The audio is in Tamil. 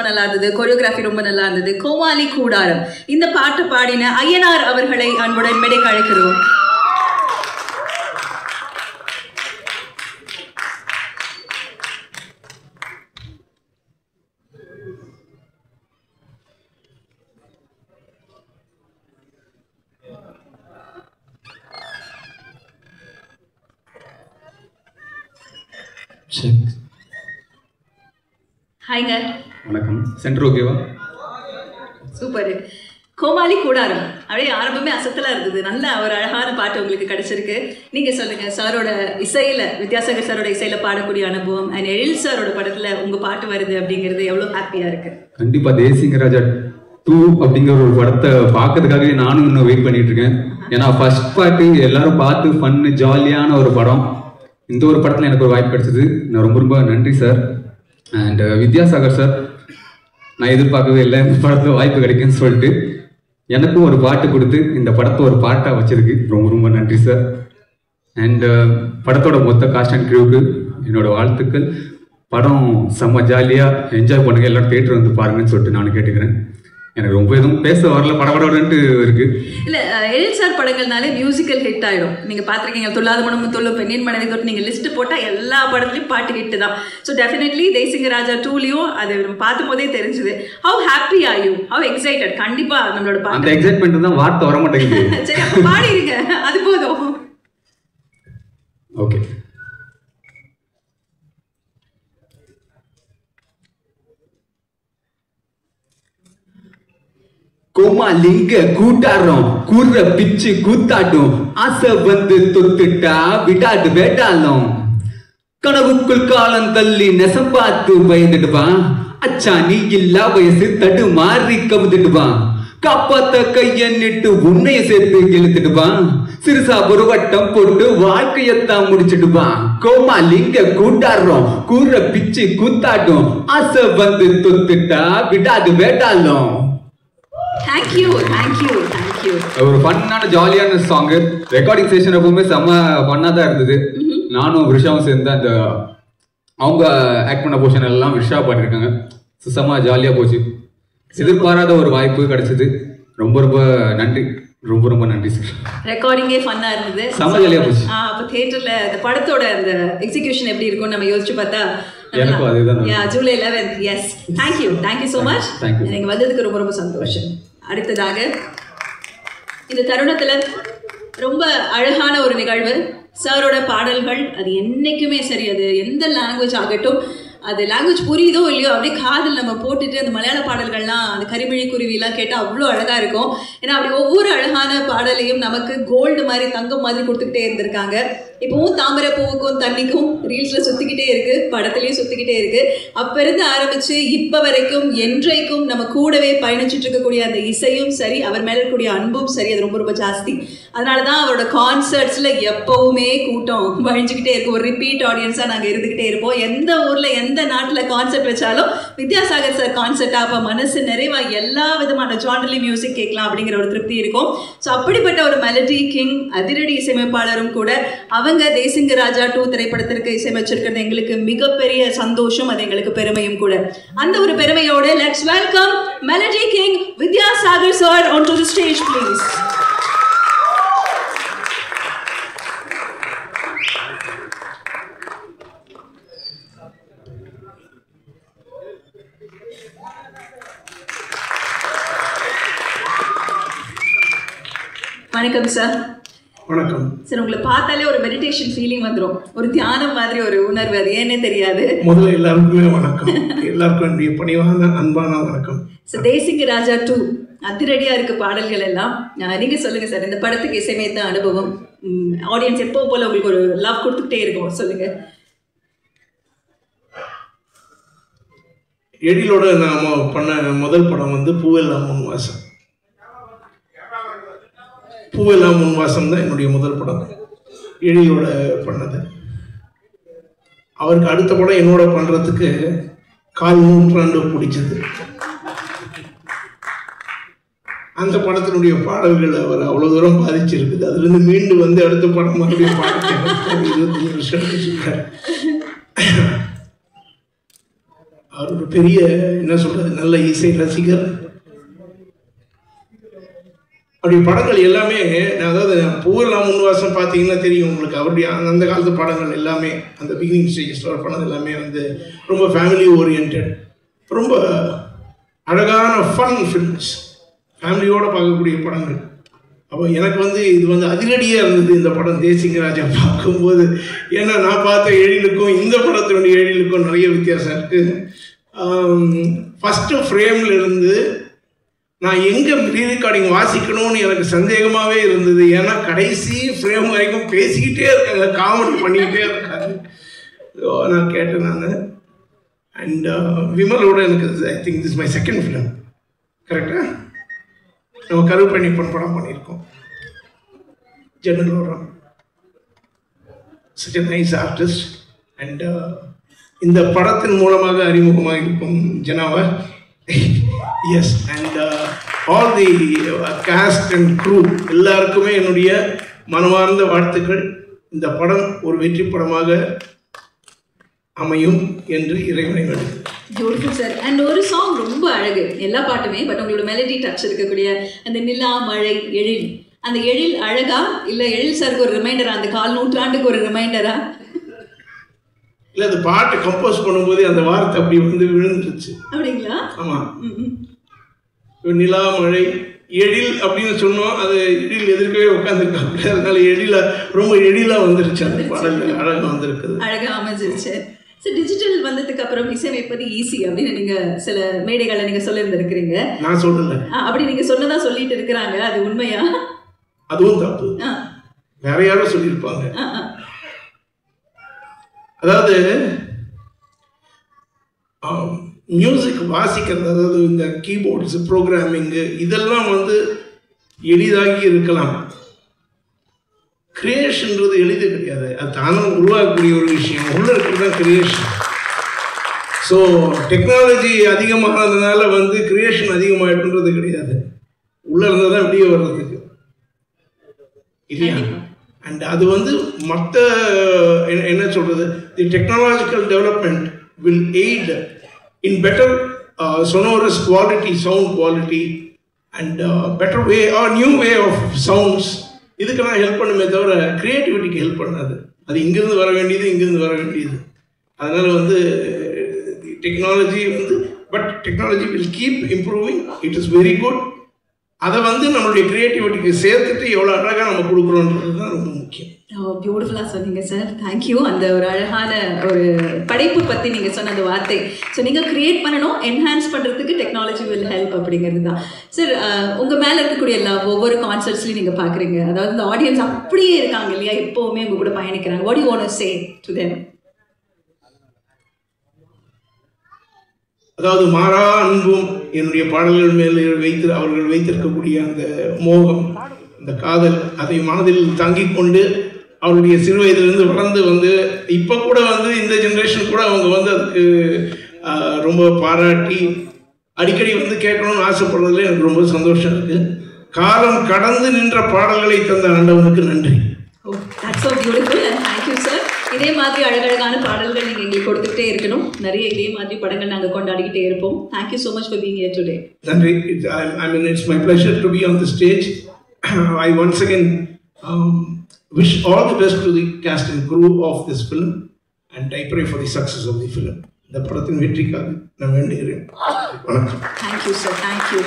நல்லா இருந்தது, கொரியோகிராஃபி ரொம்ப நல்லா இருந்தது. கோமாளி கூடாரம் இந்த பாட்டு பாடின ஐயனார் அவர்களை அன்புடன் மேடைக்கு அழைக்கிறோம். ஹாய்ங்க. வணக்கம். சென்டர் ஓகேவா? சூப்பர். கோமாளி கூடாரம் அப்படியே ஆரம்பமே அசத்தலாக இருந்தது. நல்ல ஒரு அழகான பாட்டு உங்களுக்கு கிடைச்சிருக்கு. நீங்கள் சொல்லுங்கள், சாரோட இசையில், வித்யாசாகர் சாரோட இசையில் பாடக்கூடிய அனுபவம் அண்ட் எழில் சாரோட படத்தில் உங்கள் பாட்டு வருது அப்படிங்கிறது எவ்வளோ ஹாப்பியாக இருக்குது? கண்டிப்பாக தேசிங்கராஜா 2 அப்படிங்கிற ஒரு படத்தை பார்க்கறதுக்காகவே நானும் இன்னும் வெயிட் பண்ணிட்டு இருக்கேன். ஏன்னா ஃபர்ஸ்ட் பாட்டு எல்லாரும் பார்த்து ஃபன்னு ஜாலியான ஒரு படம். இந்த ஒரு படத்தில் எனக்கு ஒரு வாய்ப்பு கிடைச்சது. நான் ரொம்ப ரொம்ப நன்றி சார். அண்ட் வித்யாசாகர் சார், நான் எதிர்பார்க்கவே இல்லை இந்த படத்தில் வாய்ப்பு கிடைக்குன்னு சொல்லிட்டு எனக்கும் ஒரு பாட்டு கொடுத்து இந்த படத்தை ஒரு பாட்டாக வச்சிருக்கு. ரொம்ப ரொம்ப நன்றி சார். அண்ட் படத்தோட மொத்த காஸ்ட் அண்ட் க்ரூவுக்கு என்னோட வாழ்த்துக்கள். படம் செம்ம ஜாலியாக என்ஜாய் பண்ணுங்க, எல்லாரும் தியேட்டர் வந்து பாருங்கன்னு சொல்லிட்டு நான் கேட்டுக்கிறேன். எனக்கு ரொம்ப எதுவும் பேச வரல, படபடன்ட்டு இருக்கு. இல்லை, எழில் சார் படங்கள்னாலே மியூசிக்கல் ஹிட் ஆகிடும். நீங்கள் பார்த்துருக்கீங்க, துள்ளாத மனமும் துள்ளும், பெண்ணின் மனதை தொட்டு நீங்கள் லிஸ்ட்டு போட்டால் எல்லா படத்துலையும் பாட்டு ஹிட்டு தான். ஸோ டெஃபினெட்லி தேசிங்கராஜா 2லையும் அது நம்ம பார்த்தும் போதே தெரிஞ்சுது. How happy are you, how excited? கண்டிப்பாக நம்மளோட பாட்டு அந்த எக்ஸைட்மெண்ட் தான் வார்த்தை வர மாட்டேங்குது. சரி, அப்போ பாடிடுங்க, அது போதும். ஓகே. கோமாளிங்க கூட்டாரம் கூற பிச்சு கூத்தாட்டும், ஆசை வந்து தொத்துட்டா விடாது வேட்டாலும், கனவுக்குள் காலம் தள்ளி நெசம் பார்த்து பயந்துடுவான், அச்சா நீ இல்லா வயசு தடு மாறி கவுந்துடுவான், காப்பாத்த கையன்னிட்டு உன்னைய சேர்த்து இழுத்துடுவான், சிறுசா ஒரு வட்டம் போட்டு வாழ்க்கையத்தான் முடிச்சிடுவான். கோமாளிங்க கூட்டாரம் கூற பிச்சு கூத்தாட்டும், ஆசை வந்து தொத்துட்டா விடாது வேட்டாலும். Thank you thank you thank you. ஒரு ஃபன்னான ஜாலியான சாங்கு. ரெக்கார்டிங் செஷன் எப்பவுமே செம்ம ஃபன்னாக தான் இருந்தது. நானும் விஷாவும் சேர்ந்து அந்த அவங்க ஆக்ட் பண்ண போர்ஷன் எல்லாம் விஷா பண்ணியிருக்காங்க. செம்ம ஜாலியாக போச்சு. எதிர்பாராத ஒரு வாய்ப்பு கிடைச்சது. ரொம்ப ரொம்ப நன்றி, ரொம்ப ரொம்ப நன்றி சார். ரெக்கார்டிங்கே ஃபன்னாக இருந்தது, செம்ம ஜாலியாக போச்சு. அப்போ தியேட்டரில் அந்த படத்தோட அந்த எக்ஸிகியூஷன் எப்படி இருக்கும்னு நம்ம யோசிச்சு பார்த்தா எனக்கும் அதுதான். July 11th. Yes, thank you so much. நீங்கள் வந்ததுக்கு ரொம்ப ரொம்ப சந்தோஷம். அடுத்ததாக இந்த தருணத்தில் ரொம்ப அழகான ஒரு நிகழ்வு. சாரோட பாடல்கள் அது என்றைக்குமே சரி, அது எந்த லாங்குவேஜ் ஆகட்டும், அது லாங்குவேஜ் புரியுதோ இல்லையோ அப்படியே காதில் நம்ம போட்டுட்டு அந்த மலையாள பாடல்கள்லாம், அந்த கரிமொழி குருவிலாம் கேட்டால் அவ்வளோ அழகாக இருக்கும். ஏன்னா அப்படி ஒவ்வொரு அழகான பாடலையும் நமக்கு கோல்டு மாதிரி, தங்கம் மாதிரி கொடுத்துக்கிட்டே இருந்திருக்காங்க. இப்போவும் தாமரை பூவுக்கும் தண்ணிக்கும் ரீல்ஸில் சுற்றிக்கிட்டே இருக்குது, படத்துலையும் சுற்றிக்கிட்டே இருக்குது. அப்போ இருந்து ஆரம்பித்து இப்போ வரைக்கும் என்றைக்கும் நம்ம கூடவே பயணிச்சுட்டு இருக்கக்கூடிய அந்த இசையும் சரி, அவர் மேலே இருக்கக்கூடிய அன்பும் சரி, அது ரொம்ப ரொம்ப ஜாஸ்தி. அதனால தான் அவரோட கான்சர்ட்ஸில் எப்போவுமே கூட்டம் வழிஞ்சிக்கிட்டே இருக்கும். ஒரு ரிப்பீட் ஆடியன்ஸாக நாங்கள் இருந்துக்கிட்டே இருப்போம். எந்த ஊரில் எந்த நாட்டில் கான்சர்ட் வச்சாலும் வித்யாசாகர் சார் கான்சர்ட்டாக அப்போ மனசு நிறைவாக எல்லா விதமான ஜான்ரலி மியூசிக் கேட்கலாம் அப்படிங்கிற ஒரு திருப்தி இருக்கும். ஸோ அப்படிப்பட்ட ஒரு மெலடி கிங், அதிரடி இசையமைப்பாளரும் கூட. அவங்க தேசிங்கராஜா 2 திரைப்படத்திற்கு இசையமைச்சிருக்கிறது எங்களுக்கு மிகப்பெரிய சந்தோஷம், அது எங்களுக்கு பெருமையும் கூட. அந்த ஒரு பெருமையோடு let's welcome melody king Vidyasagar sir onto the stage please. வணக்கம் சார். வணக்கம் சார். உங்களை பார்த்தாலே ஒரு மெடிடேஷன் ஃபீலிங் வந்துடும், ஒரு தியானம் மாதிரி ஒரு உணர்வு, அது ஏன்னே தெரியாது. முதல்ல எல்லாருக்குமே வணக்கம். எல்லாருக்கும் என்னுடைய பணிவான அன்பான வணக்கம். சார், தேசிங்கராஜா 2 அதிரடியாக இருக்க பாடல்கள் எல்லாம். நீங்கள் சொல்லுங்கள் சார், இந்த படத்துக்கு இசையமைத்த அனுபவம். ஆடியன்ஸ் எப்போ போல் உங்களுக்கு ஒரு லவ் கொடுத்துக்கிட்டே இருக்கும், சொல்லுங்கள். எழிலோட நாம் பண்ண முதல் படம் வந்து பூவெல்லாம் முன்வாசம். பூவெல்லாம் முன்வாசம் தான் என்னுடைய முதல் படம், எழிலோட பண்ணது. அவருக்கு அடுத்த படம் என்னோட பண்ணுறதுக்கு 1/4 நூற்றாண்டு பிடிச்சது. அந்த படத்தினுடைய பாடல்கள் அவர் அவ்வளோ தூரம் பாதிச்சிருக்குது. அதுலேருந்து மீண்டு வந்து அடுத்த படம் மறுபடியும் பாடத்தை 25 வருஷம் வச்சுருக்கார். அவர் ஒரு பெரிய என்ன சொல்றது நல்ல இசை ரசிகர். அப்படி படங்கள் எல்லாமே அதாவது பூவெல்லாம் முன்வாசம் பார்த்தீங்கன்னா தெரியும் உங்களுக்கு. அவருடைய அந்த காலத்து படங்கள் எல்லாமே அந்த பிகினிங் ஸ்டேஜ் ஸ்டார்ட் பண்ணது எல்லாமே வந்து ரொம்ப ஃபேமிலி ஓரியன்ட், ரொம்ப அழகான ஃபன் ஃபில்ம்ஸ், ஃபேமிலியோடு பார்க்கக்கூடிய படங்கள். அப்போ எனக்கு வந்து இது வந்து அதிரடியாக இருந்தது இந்த படம் தேசிங்கராஜா பார்க்கும்போது. ஏன்னா நான் பார்த்த எழிலுக்கும் இந்த படத்தினுடைய எழிலுக்கும் நிறைய வித்தியாசம் இருக்குது. ஃபஸ்ட்டு ஃப்ரேமில் இருந்து நான் எங்கே ரீரெக்கார்டிங் வாசிக்கணும்னு எனக்கு சந்தேகமாகவே இருந்தது. ஏன்னா கடைசி ஃப்ரேம் வரைக்கும் பேசிக்கிட்டே இருக்காங்க, காமெடி பண்ணிக்கிட்டே இருக்காங்க. நான் கேட்டேன் நான். அண்ட் விமலோட எனக்கு I think this my second film, கரெக்டாக? நம்ம கருப்பண்ணி படம் பண்ணியிருக்கோம். General such a nice artist. And இந்த படத்தின் மூலமாக அறிமுகமாக இருக்கும் ஜனாவா. Yes, and all the cast and crew எல்லாருக்குமே என்னுடைய மனமார்ந்த வாழ்த்துக்கள். இந்த படம் ஒரு வெற்றி படமாக அமையும் என்று இறைவனை வேண்டுகிறேன். Beautiful sir. அண்ட் ஒரு சாங் ரொம்ப அழகு, எல்லா பாட்டுமே, பட் உங்களோட மெலடி டச் இருக்கக்கூடிய அந்த நிலா மழை எழில், அந்த எழில் அழகா இல்லை எழில் சாருக்கு ஒரு ரிமைண்டரா, அந்த 4 நூற்றாண்டுக்கு ஒரு ரிமைண்டரா? இல்லை, அந்த பாட்டு கம்போஸ் பண்ணும்போதே அந்த வார்த்தை அப்படி வந்து விழுந்துருச்சு. அப்படிங்களா? ஆமாம். நிலா மழை எழில் அப்படின்னு சொன்னோம், அது எழில் எதிர்க்கவே உட்காந்துருக்காங்க. அதனால எழில ரொம்ப எழிலாக வந்துருச்சு, அந்த பாடல் அழகாக வந்திருக்குது, அழகாக அமைஞ்சிருச்சு. சார், டிஜிட்டல் வந்ததுக்கு அப்புறம் இசையமைப்பது ஈஸி அப்படின்னு நீங்க சில மேடைகளை நீங்க சொல்லியிருந்திருக்கிறீங்க. நான் சொல்லல, அப்படி நீங்க சொன்னதா சொல்லிட்டு இருக்கிறாங்க, அது உண்மையா? அதுவும் தப்பு, வேற யாரும் சொல்லியிருப்பாங்க. அதாவது மியூசிக் வாசிக்கிறது, அதாவது இந்த கீபோர்ட்ஸ் ப்ரோக்ராமிங்கு இதெல்லாம் வந்து எளிதாகி இருக்கலாம். கிரியேஷன்றது எளிது கிடையாது, அது தானும் உருவாக்கக்கூடிய ஒரு விஷயம். உள்ள இருக்கிறது தான் கிரியேஷன். ஸோ டெக்னாலஜி அதிகமானதுனால வந்து கிரியேஷன் அதிகமாகிடுன்றது கிடையாது, உள்ள இருந்தால் தான் வெளியே வர்றதுக்கு இல்லையா? அண்ட் அது வந்து மற்ற என்ன சொல்கிறது, the technological development will aid in better sonorous quality, sound quality and better way or new way of sounds. இதுக்கெல்லாம் ஹெல்ப் பண்ணுமே தவிர கிரியேட்டிவிட்டிக்கு ஹெல்ப் பண்ணாது. அது இங்கிருந்து வர வேண்டியது இங்கிருந்து வர வேண்டியது. அதனால் வந்து டெக்னாலஜி வந்து but technology will keep improving, it is very good. அதை வந்து நம்மளுடைய கிரியேட்டிவிட்டிக்கு சேர்த்துட்டு எவ்வளோ அழகாக நம்ம கொடுக்குறோன்றது தான் ரொம்ப முக்கியம். பியூட்டிஃபுல்லாக சொன்னீங்க சார், தேங்க்யூ. அந்த ஒரு அழகான ஒரு படைப்பு பற்றி நீங்கள் சொன்ன அந்த வார்த்தை, ஸோ நீங்கள் க்ரியேட் பண்ணணும், என்ஹான்ஸ் பண்ணுறதுக்கு டெக்னாலஜி வில் ஹெல்ப் அப்படிங்கிறது தான் சார். உங்கள் மேலே இருக்கக்கூடிய எல்லா ஒவ்வொரு கான்சர்ட்ஸ்லையும் நீங்கள் பார்க்குறீங்க, அதாவது இந்த ஆடியன்ஸ் அப்படியே இருக்காங்க இல்லையா, எப்போவுமே உங்கள் கூட பயணிக்கிறாங்க. What you want to say to them? அதாவது மாறா அன்பும் என்னுடைய பாடல்கள் மேலே அவர்கள் வைத்திருக்கக்கூடிய அந்த மோகம், அந்த காதல், அதை மனதில் தாங்கிக் கொண்டு அவருடைய சிறு வயதிலிருந்து வளர்ந்து வந்து இப்போ கூட வந்து இந்த ஜென்ரேஷன் கூட அவங்க வந்து அதுக்கு ரொம்ப பாராட்டி அடிக்கடி வந்து கேட்கணும்னு ஆசைப்படுறதுல எனக்கு ரொம்ப சந்தோஷம் இருக்குது. காலம் கடந்து நின்ற பாடல்களை தந்த ஆண்டவனுக்கு நன்றி. That's so beautiful and thank you sir. இதே மாதிரி அழகழகான பாடல்கள் நீங்கள் எங்களுக்கு கொடுத்துக்கிட்டே இருக்கணும், நிறைய இதே மாதிரி படங்கள் நாங்கள் கொண்டாடிக்கிட்டே இருப்போம். Thank you so much for being here today. நன்றி. I mean it's my pleasure to be on the stage. I once again wish all the best to the cast and crew of this film and I pray for the success of the film. இந்த படத்தின் வெற்றிக்காக நான் வேண்டுகிறேன். வணக்கம். Thank you sir. Thank you.